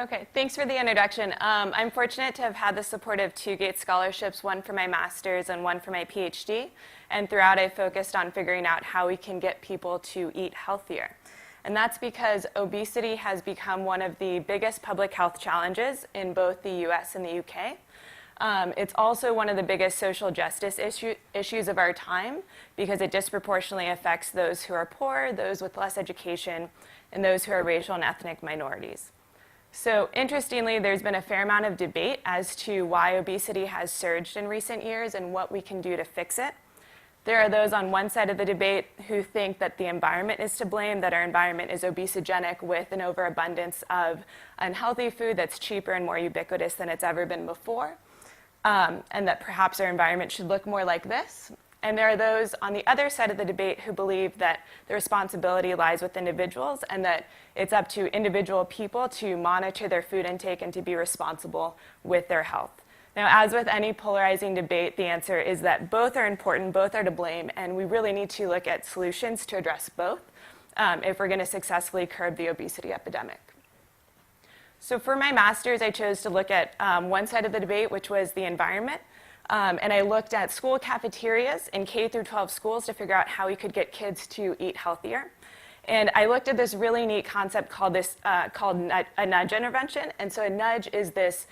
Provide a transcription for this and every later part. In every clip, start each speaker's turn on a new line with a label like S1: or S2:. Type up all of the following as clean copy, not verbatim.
S1: Okay, thanks for the introduction. I'm fortunate to have had the support of 2 Gates scholarships, one for my master's and one for my PhD. And throughout, I focused on figuring out how we can get people to eat healthier. And that's because obesity has become one of the biggest public health challenges in both the US and the UK. It's also one of the biggest social justice issues of our time because it disproportionately affects those who are poor, those with less education, and those who are racial and ethnic minorities. So interestingly, there's been a fair amount of debate as to why obesity has surged in recent years and what we can do to fix it. There are those on one side of the debate who think that the environment is to blame, that our environment is obesogenic with an overabundance of unhealthy food that's cheaper and more ubiquitous than it's ever been before, and that perhaps our environment should look more like this. And there are those on the other side of the debate who believe that the responsibility lies with individuals and that it's up to individual people to monitor their food intake and to be responsible with their health. Now, as with any polarizing debate, the answer is that both are important, both are to blame, and we really need to look at solutions to address both if we're going to successfully curb the obesity epidemic. So for my master's, I chose to look at one side of the debate, which was the environment. And I looked at school cafeterias in K through 12 schools to figure out how we could get kids to eat healthier. And I looked at this really neat concept called a nudge intervention. And so a nudge is this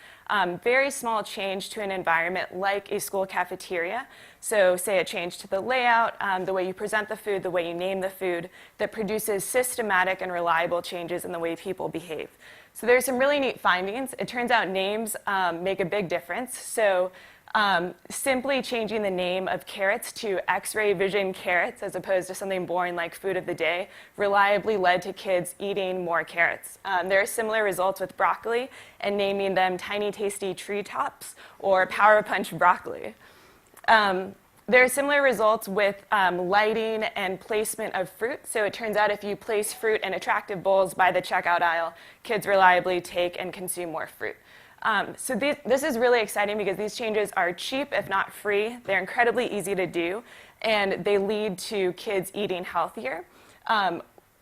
S1: very small change to an environment like a school cafeteria. So say a change to the layout, the way you present the food, the way you name the food, that produces systematic and reliable changes in the way people behave. So there's some really neat findings. It turns out names make a big difference. So simply changing the name of carrots to X-ray vision carrots as opposed to something boring like food of the day reliably led to kids eating more carrots. There are similar results with broccoli and naming them Tiny Tasty Treetops or Power Punch Broccoli. There are similar results with lighting and placement of fruit. So it turns out if you place fruit in attractive bowls by the checkout aisle, kids reliably take and consume more fruit. So this is really exciting because these changes are cheap, if not free. They're incredibly easy to do, and they lead to kids eating healthier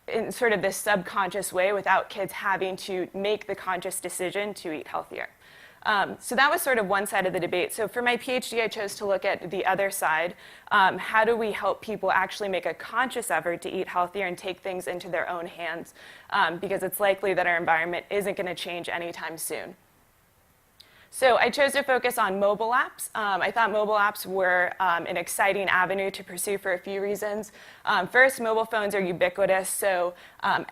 S1: in sort of this subconscious way without kids having to make the conscious decision to eat healthier. So that was sort of one side of the debate. So for my PhD, I chose to look at the other side. How do we help people actually make a conscious effort to eat healthier and take things into their own hands? Because it's likely that our environment isn't going to change anytime soon. So I chose to focus on mobile apps. I thought mobile apps were an exciting avenue to pursue for a few reasons. First, mobile phones are ubiquitous, so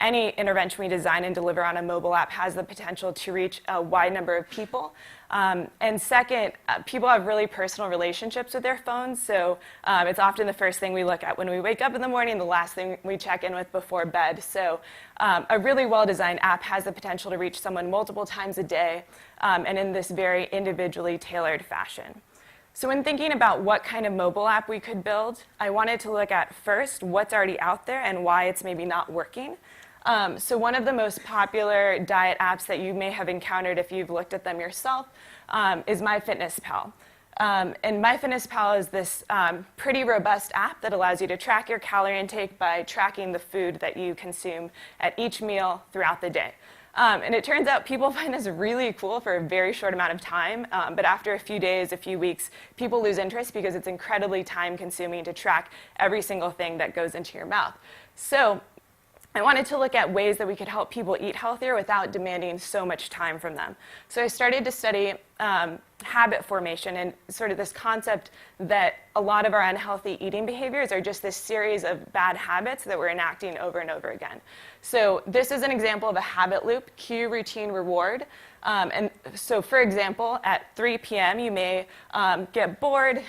S1: any intervention we design and deliver on a mobile app has the potential to reach a wide number of people. And second, people have really personal relationships with their phones, so it's often the first thing we look at when we wake up in the morning, the last thing we check in with before bed. So a really well-designed app has the potential to reach someone multiple times a day, and in this very individually tailored fashion. So when thinking about what kind of mobile app we could build, I wanted to look at first what's already out there and why it's maybe not working. So one of the most popular diet apps that you may have encountered if you've looked at them yourself is MyFitnessPal. And MyFitnessPal is this pretty robust app that allows you to track your calorie intake by tracking the food that you consume at each meal throughout the day. And it turns out people find this really cool for a very short amount of time, but after a few days, a few weeks, people lose interest because it's incredibly time-consuming to track every single thing that goes into your mouth. So I wanted to look at ways that we could help people eat healthier without demanding so much time from them. So I started to study habit formation and sort of this concept that a lot of our unhealthy eating behaviors are just this series of bad habits that we're enacting over and over again. So this is an example of a habit loop: cue, routine, reward. And so for example, at 3 p.m. you may get bored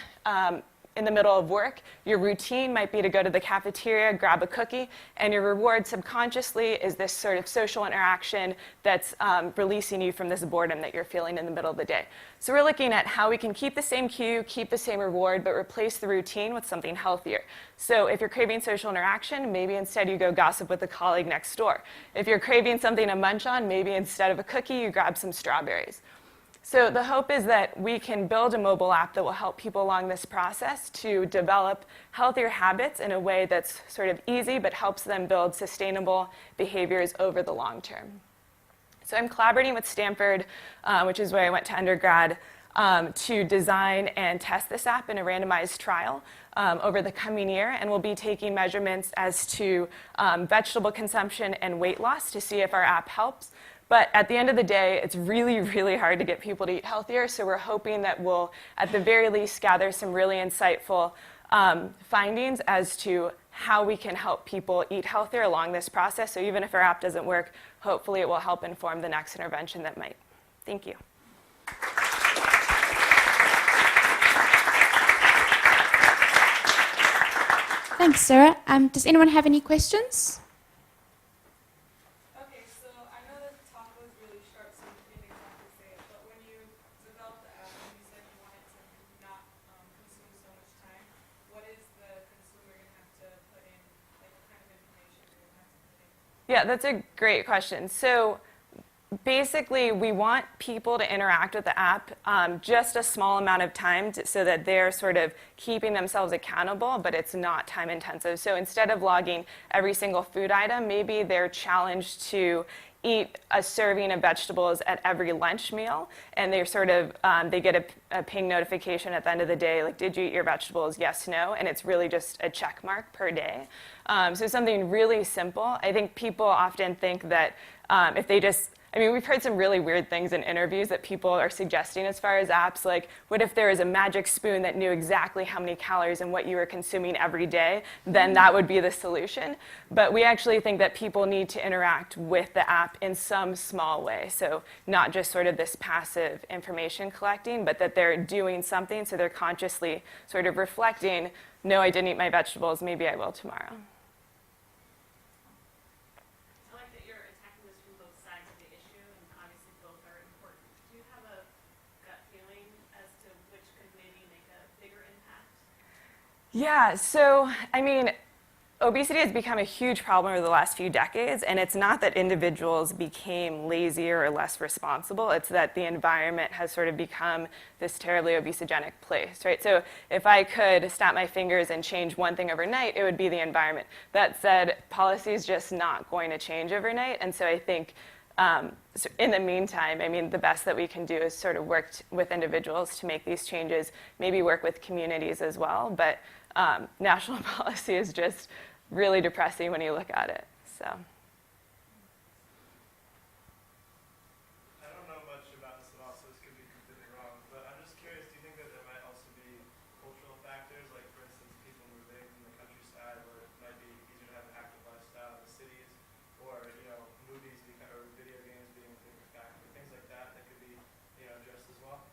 S1: in the middle of work. Your routine might be to go to the cafeteria, grab a cookie, and your reward subconsciously is this sort of social interaction that's releasing you from this boredom that you're feeling in the middle of the day. So we're looking at how we can keep the same cue, keep the same reward, but replace the routine with something healthier. So if you're craving social interaction, maybe instead you go gossip with a colleague next door. If you're craving something to munch on, maybe instead of a cookie, you grab some strawberries. So the hope is that we can build a mobile app that will help people along this process to develop healthier habits in a way that's sort of easy but helps them build sustainable behaviors over the long term. So I'm collaborating with Stanford, which is where I went to undergrad, to design and test this app in a randomized trial over the coming year. And we'll be taking measurements as to vegetable consumption and weight loss to see if our app helps. But at the end of the day, it's really, really hard to get people to eat healthier. So we're hoping that we'll, at the very least, gather some really insightful findings as to how we can help people eat healthier along this process. So even if our app doesn't work, hopefully it will help inform the next intervention that might. Thank you.
S2: Thanks, Sarah. Does anyone have any questions?
S3: Okay, so I know that the talk was really short, so you didn't exactly say it, but when you developed the app and you said you wanted to not consume so much time, what is the consumer going to have to put in, like what kind of information they're going to have to put in?
S1: Yeah, that's a great question. So basically, we want people to interact with the app just a small amount of time so that they're sort of keeping themselves accountable, but it's not time intensive. So instead of logging every single food item, maybe they're challenged to eat a serving of vegetables at every lunch meal, and they're sort of, they get a ping notification at the end of the day, like, did you eat your vegetables? Yes, no, and it's really just a check mark per day. So something really simple. I think people often think that if they just, I mean, we've heard some really weird things in interviews that people are suggesting as far as apps, like, what if there was a magic spoon that knew exactly how many calories and what you were consuming every day? Then that would be the solution. But we actually think that people need to interact with the app in some small way. So not just sort of this passive information collecting, but that they're doing something, so they're consciously sort of reflecting, no, I didn't eat my vegetables, maybe I will tomorrow. Yeah, so, I mean, obesity has become a huge problem over the last few decades, and it's not that individuals became lazier or less responsible, it's that the environment has sort of become this terribly obesogenic place, right? So if I could snap my fingers and change one thing overnight, it would be the environment. That said, policy is just not going to change overnight, and so I think so in the meantime, I mean, the best that we can do is sort of work with individuals to make these changes, maybe work with communities as well, but national policy is just really depressing when you look at it. So.
S4: I don't know much about this at all, so this could be completely wrong, but I'm just curious, do you think that there might also be cultural factors, like for instance, people moving from the countryside where it might be easier to have an active lifestyle in the cities, or, you know, movies or video games being a bigger factor, things like that that could be, you know, addressed as well?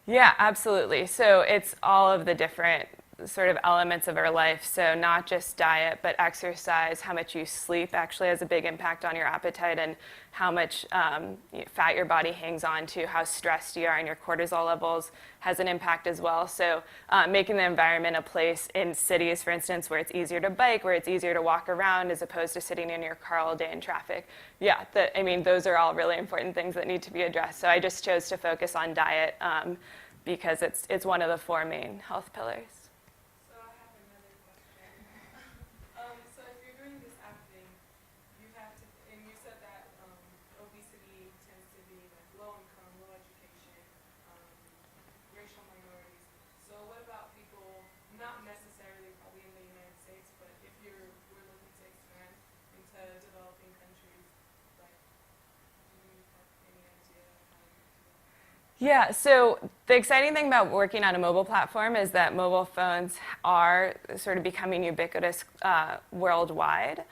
S1: Yeah, absolutely. So it's all of the different sort of elements of our life. So not just diet, but exercise, how much you sleep actually has a big impact on your appetite, and how much fat your body hangs on to, how stressed you are, and your cortisol levels has an impact as well. So making the environment a place in cities, for instance, where it's easier to bike, where it's easier to walk around as opposed to sitting in your car all day in traffic. Yeah, I mean, those are all really important things that need to be addressed. So I just chose to focus on diet because it's one of the four main health pillars.
S3: So if you're doing this app thing, you have to, and you said that obesity tends to be like low income, low education, racial minorities. So what about people, not necessarily probably in the United States, but if we're looking to expand into developing countries, like, do you have any idea of how you do that?
S1: Yeah, so the exciting thing about working on a mobile platform is that mobile phones are sort of becoming ubiquitous worldwide,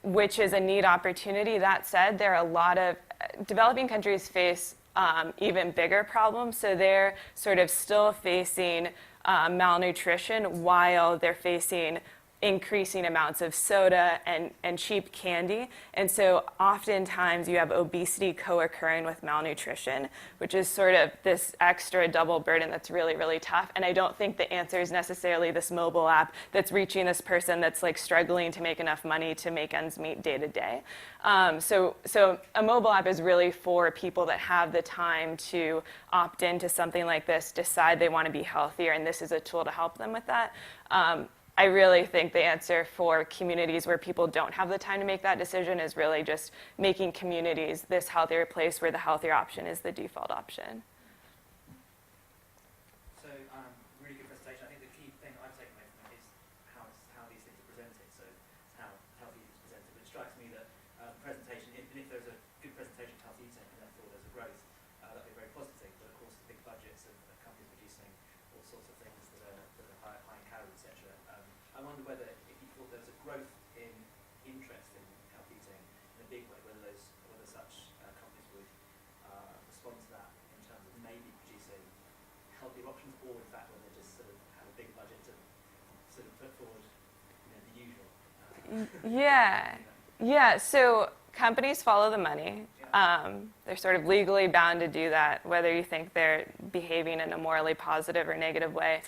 S1: which is a neat opportunity. That said, there are a lot of developing countries face even bigger problems. So they're sort of still facing malnutrition while they're facing increasing amounts of soda and cheap candy. And so oftentimes you have obesity co-occurring with malnutrition, which is sort of this extra double burden that's really, really tough. And I don't think the answer is necessarily this mobile app that's reaching this person that's like struggling to make enough money to make ends meet day to day. So a mobile app is really for people that have the time to opt into something like this, decide they want to be healthier, and this is a tool to help them with that. I really think the answer for communities where people don't have the time to make that decision is really just making communities this healthier place where the healthier option is the default option.
S5: So, really good presentation. I think the key thing I've taken away from it is how these things are presented. So, how healthy eating is presented. But it strikes me that presentation, even if there's a good presentation of healthy eating and therefore there's a growth, that'd be a very positive thing. But of course, the big budgets of companies producing all sorts of things that are high in calories, etc. I wonder whether if you thought there was a growth in interest in healthy eating in a big way, whether such companies would respond to that in terms of maybe producing healthier options, or in fact whether they just sort of have a big budget to sort of put forward, the usual.
S1: Yeah. Yeah, so companies follow the money. They're sort of legally bound to do that, whether you think they're behaving in a morally positive or negative way.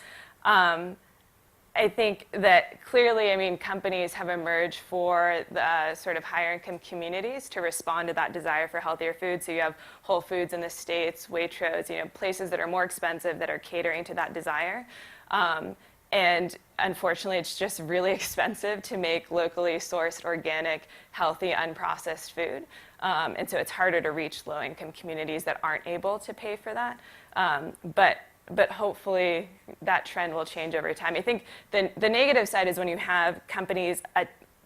S1: I think that clearly, companies have emerged for the sort of higher income communities to respond to that desire for healthier food. So you have Whole Foods in the States, Waitrose, places that are more expensive that are catering to that desire. And unfortunately, it's just really expensive to make locally sourced, organic, healthy, unprocessed food. And so it's harder to reach low-income communities that aren't able to pay for that. But hopefully that trend will change over time. I think the negative side is when you have companies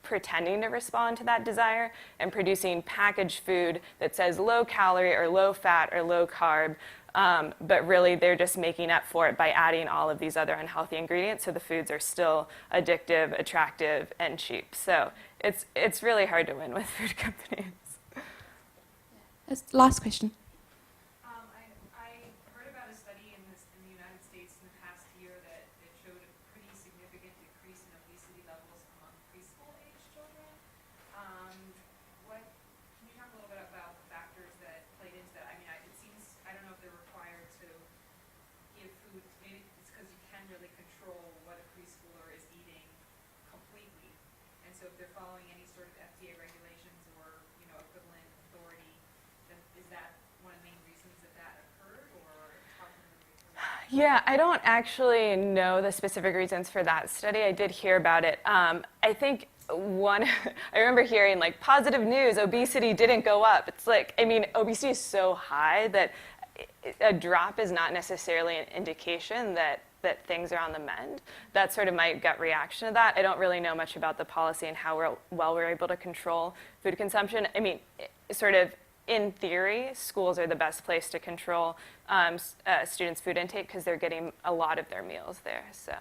S1: pretending to respond to that desire and producing packaged food that says low calorie or low fat or low carb, but really they're just making up for it by adding all of these other unhealthy ingredients, so the foods are still addictive, attractive, and cheap. So it's really hard to win with food companies.
S2: Last question.
S3: I heard about a study in the United States in the past year that showed a pretty significant decrease in obesity levels among preschool-age children. Can you talk a little bit about the factors that played into that? It seems, I don't know if they're required to give food. Maybe it's because you can really control what a preschooler is eating completely. And so if they're following any sort of FDA regulations or, equivalent authority, then is that one of the main reasons that occurred, or how can it be?
S1: Yeah, I don't actually know the specific reasons for that study. I did hear about it. I think I remember hearing positive news, obesity didn't go up. It's obesity is so high that a drop is not necessarily an indication that things are on the mend. That's sort of my gut reaction to that. I don't really know much about the policy and how well we're able to control food consumption. Sort of in theory, schools are the best place to control students' food intake because they're getting a lot of their meals there. So